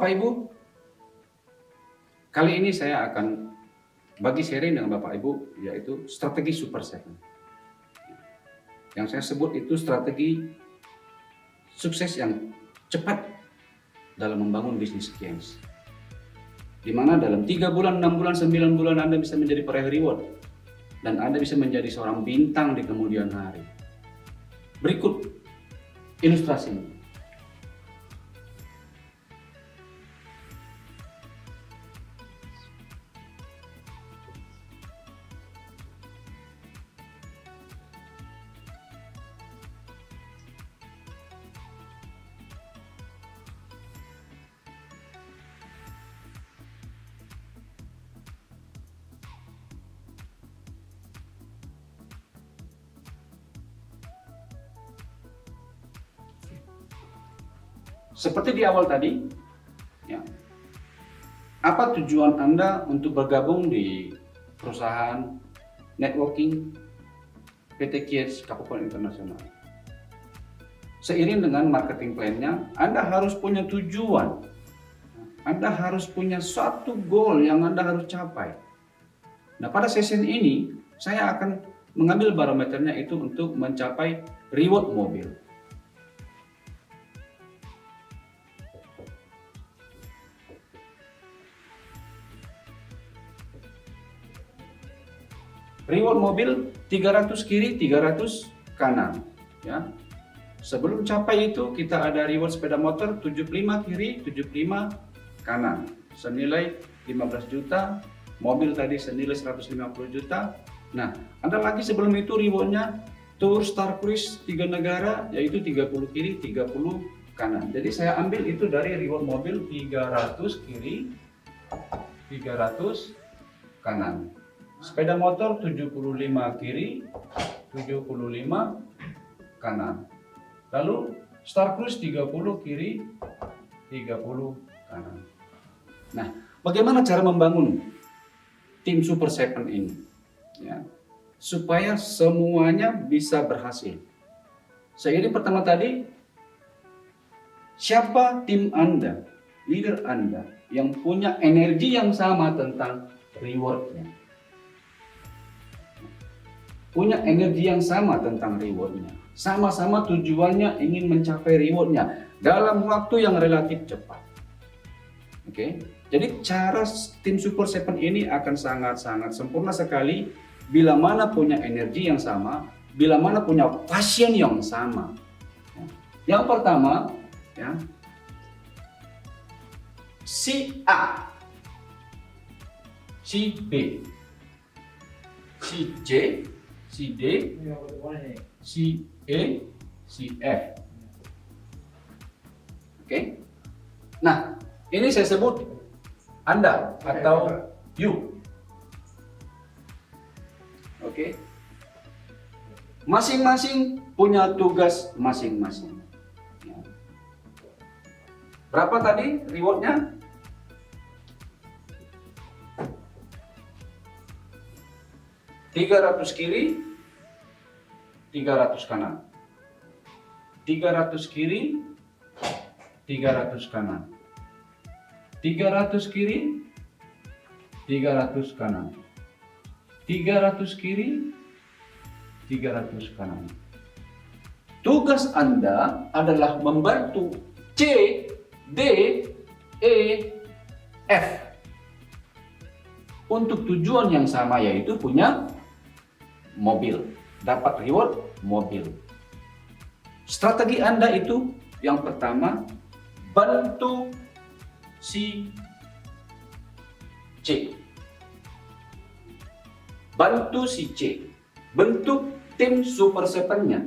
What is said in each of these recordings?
Bapak Ibu, kali ini saya akan bagi sharing dengan Bapak Ibu, yaitu strategi Super 7. Yang saya sebut itu strategi sukses yang cepat dalam membangun bisnis games. Di mana dalam 3 bulan, 6 bulan, 9 bulan Anda bisa menjadi peraih reward. Dan Anda bisa menjadi seorang bintang di kemudian hari. Berikut ilustrasinya. Seperti di awal tadi, ya, apa tujuan Anda untuk bergabung di perusahaan networking PT Kies Kabupaten Internasional? Seiring dengan marketing plan-nya, Anda harus punya tujuan. Anda harus punya suatu goal yang Anda harus capai. Nah, pada sesi ini, saya akan mengambil barometernya itu untuk mencapai reward mobil. Reward mobil 300 kiri, 300 kanan, ya. Sebelum capai itu kita ada reward sepeda motor 75 kiri, 75 kanan, senilai 15 juta, mobil tadi senilai 150 juta. Nah, ada lagi sebelum itu rewardnya tour Star Cruise 3 negara, yaitu 30 kiri, 30 kanan. Jadi saya ambil itu dari reward mobil 300 kiri, 300 kanan. Sepeda motor 75 kiri, 75 kanan. Lalu Star Cruise 30 kiri, 30 kanan. Nah, bagaimana cara membangun tim Super 7 ini? Ya, supaya semuanya bisa berhasil. Seiring pertama tadi, siapa tim Anda, leader Anda yang punya energi yang sama tentang rewardnya? Punya energi yang sama tentang rewardnya. Sama-sama tujuannya ingin mencapai rewardnya dalam waktu yang relatif cepat. Oke, jadi cara tim Super 7 ini akan sangat-sangat sempurna sekali bila mana punya energi yang sama, bila mana punya passion yang sama. Yang pertama, ya, si A, si B, si C, si D, si E, si F. Oke. Nah, ini saya sebut Anda atau you. Oke. Masing-masing punya tugas masing-masing. Ya. Berapa tadi rewardnya? 300 kiri, 300 kanan. 300 kiri, 300 kanan. 300 kiri, 300 kanan. 300 kiri, 300 kanan. Tugas Anda adalah membantu C, D, E, F untuk tujuan yang sama, yaitu punya mobil, dapat reward mobil. Strategi Anda itu yang pertama, bantu si C. Bantu si C. Bentuk tim Super 7-nya.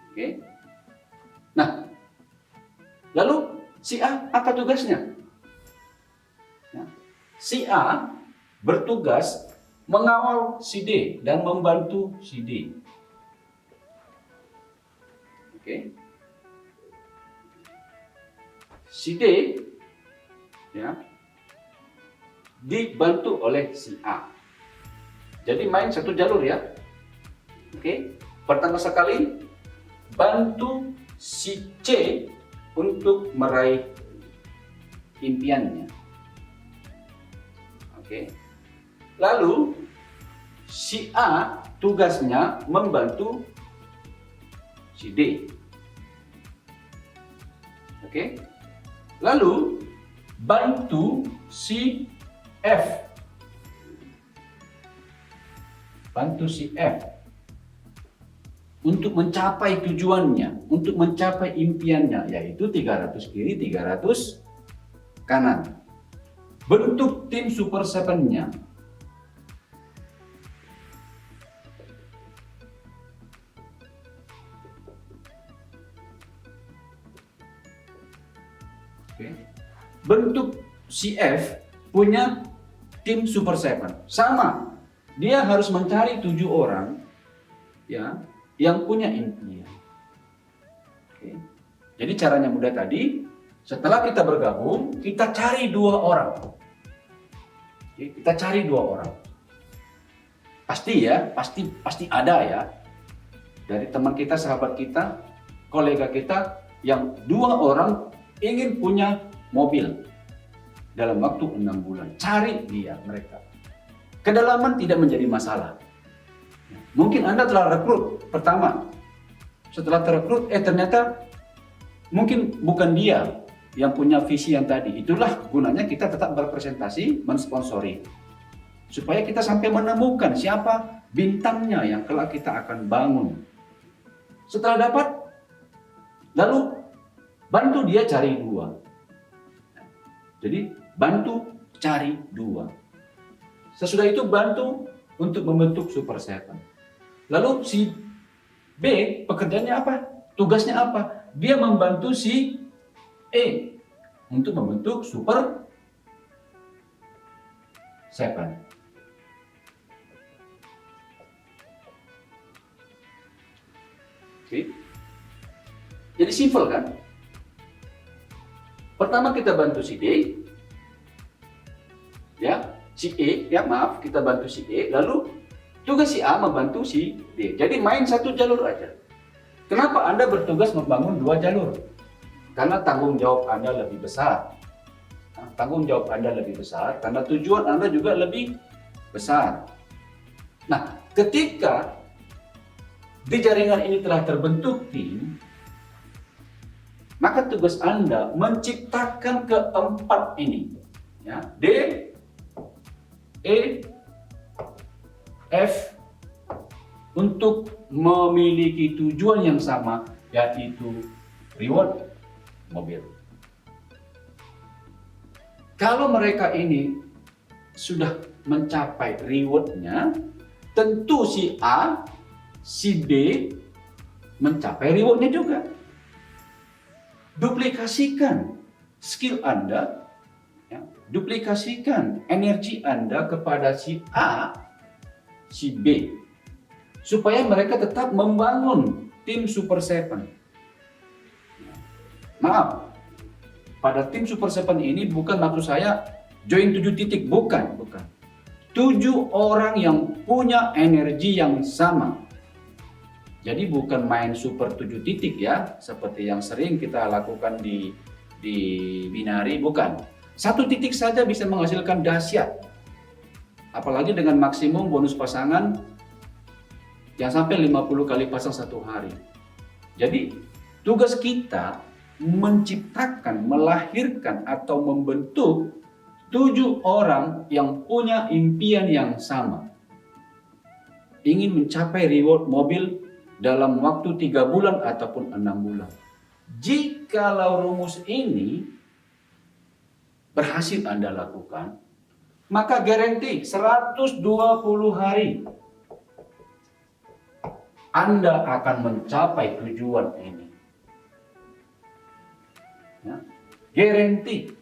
Oke. Nah, lalu si A apa tugasnya? Si A bertugas mengawal si D dan membantu si D. Oke. Si D ya dibantu oleh si A. Jadi main satu jalur ya. Oke. Pertama sekali, bantu si C untuk meraih impiannya. Oke. Lalu si A tugasnya membantu si D. Oke. Lalu bantu si F. Bantu si F untuk mencapai tujuannya, untuk mencapai impiannya, yaitu 300 kiri, 300 kanan. Bentuk tim Super Seven-nya. Oke. Bentuk si F punya tim Super Seven. Sama. Dia harus mencari 7 orang ya yang punya impian. Oke. Jadi caranya mudah tadi, setelah kita bergabung, kita cari 2 orang. Oke, kita cari 2 orang. Pasti ya, pasti ada ya. Dari teman kita, sahabat kita, kolega kita yang 2 orang ingin punya mobil dalam waktu 6 bulan. Cari dia mereka. Kedalaman tidak menjadi masalah. Mungkin Anda telah rekrut pertama. Setelah terekrut, ternyata mungkin bukan dia yang punya visi yang tadi. Itulah gunanya kita tetap berpresentasi, mensponsori. Supaya kita sampai menemukan siapa bintangnya yang kelak kita akan bangun. Setelah dapat, lalu bantu dia cari 2. Jadi bantu cari 2. Sesudah itu bantu untuk membentuk Super Seven. Lalu si B pekerjaannya apa? Tugasnya apa? Dia membantu si E untuk membentuk Super Seven. Oke. Jadi simple kan? Pertama kita bantu si D, ya. Si E, ya maaf, kita bantu si E, lalu tugas si A membantu si D. Jadi main 1 jalur aja. Kenapa Anda bertugas membangun 2 jalur? Karena tanggung jawab Anda lebih besar. Tanggung jawab Anda lebih besar, karena tujuan Anda juga lebih besar. Nah, ketika di jaringan ini telah terbentuk tim, maka tugas Anda menciptakan keempat ini. Ya, D, E, F untuk memiliki tujuan yang sama, yaitu reward mobil. Kalau mereka ini sudah mencapai rewardnya, tentu si A, si B mencapai rewardnya juga. Duplikasikan skill Anda, duplikasikan energi Anda kepada si A, si B, supaya mereka tetap membangun tim Super Seven. Maaf, pada tim Super Seven ini bukan maksud saya join 7 titik, bukan. 7 orang yang punya energi yang sama. Jadi bukan main super 7 titik ya, seperti yang sering kita lakukan di binari, bukan. 1 titik saja bisa menghasilkan dahsyat. Apalagi dengan maksimum bonus pasangan yang sampai 50 kali pasang 1 hari. Jadi tugas kita menciptakan, melahirkan atau membentuk 7 orang yang punya impian yang sama. Ingin mencapai reward mobil dalam waktu 3 bulan ataupun 6 bulan. Jikalau rumus ini berhasil Anda lakukan, maka garansi 120 hari Anda akan mencapai tujuan ini. Ya, garansi.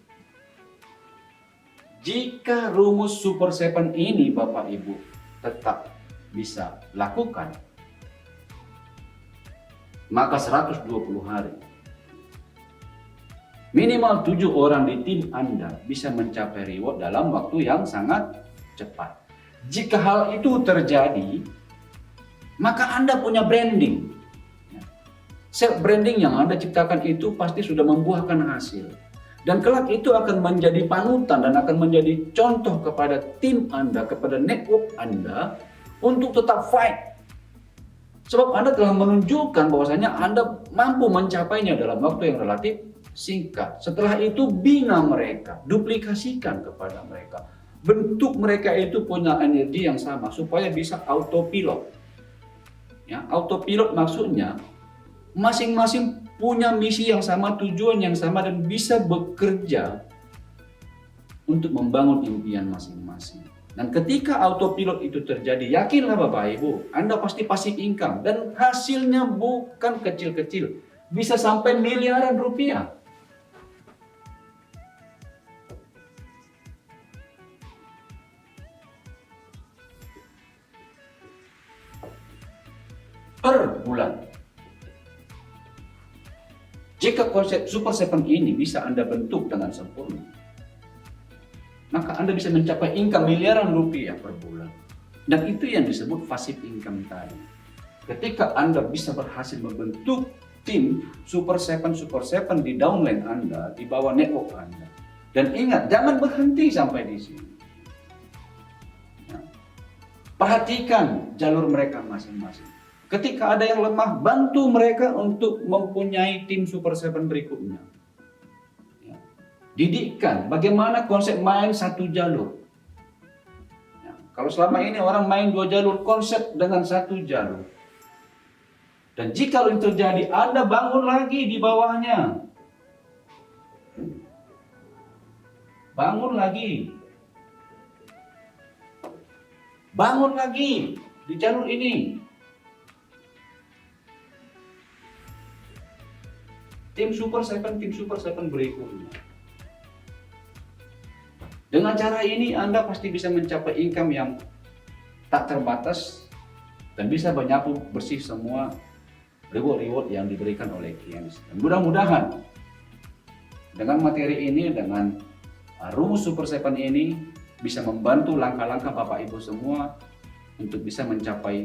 Jika rumus Super Seven ini Bapak Ibu tetap bisa lakukan, maka 120 hari. Minimal 7 orang di tim Anda bisa mencapai reward dalam waktu yang sangat cepat. Jika hal itu terjadi, maka Anda punya branding. Self branding yang Anda ciptakan itu pasti sudah membuahkan hasil. Dan kelak itu akan menjadi panutan dan akan menjadi contoh kepada tim Anda, kepada network Anda untuk tetap fight. Sebab Anda telah menunjukkan bahwasanya Anda mampu mencapainya dalam waktu yang relatif singkat. Setelah itu bina mereka, duplikasikan kepada mereka. Bentuk mereka itu punya energi yang sama supaya bisa autopilot. Ya, autopilot maksudnya masing-masing punya misi yang sama, tujuan yang sama, dan bisa bekerja untuk membangun impian masing-masing. Dan ketika autopilot itu terjadi, yakinlah Bapak Ibu, Anda pasti passive income dan hasilnya bukan kecil-kecil, bisa sampai miliaran rupiah. Per bulan. Jika konsep Super 7 ini bisa Anda bentuk dengan sempurna, maka Anda bisa mencapai income miliaran rupiah per bulan. Dan itu yang disebut passive income tadi. Ketika Anda bisa berhasil membentuk tim Super 7 di downline Anda, di bawah network Anda. Dan ingat, jangan berhenti sampai di sini. Perhatikan jalur mereka masing-masing. Ketika ada yang lemah, bantu mereka untuk mempunyai tim Super 7 berikutnya. Ya. Didikkan bagaimana konsep main satu jalur. Ya. Kalau selama ini orang main 2 jalur, konsep dengan 1 jalur. Dan jika itu terjadi, Anda bangun lagi di bawahnya. Bangun lagi. Bangun lagi di jalur ini. Tim Super 7 berikutnya. Dengan cara ini Anda pasti bisa mencapai income yang tak terbatas dan bisa menyapu bersih semua reward yang diberikan oleh Kians. Dan mudah-mudahan dengan materi ini, dengan rumus Super 7 ini bisa membantu langkah-langkah Bapak Ibu semua untuk bisa mencapai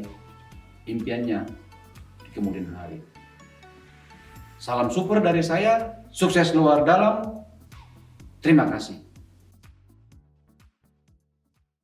impiannya di kemudian hari. Salam super dari saya, sukses luar dalam. Terima kasih.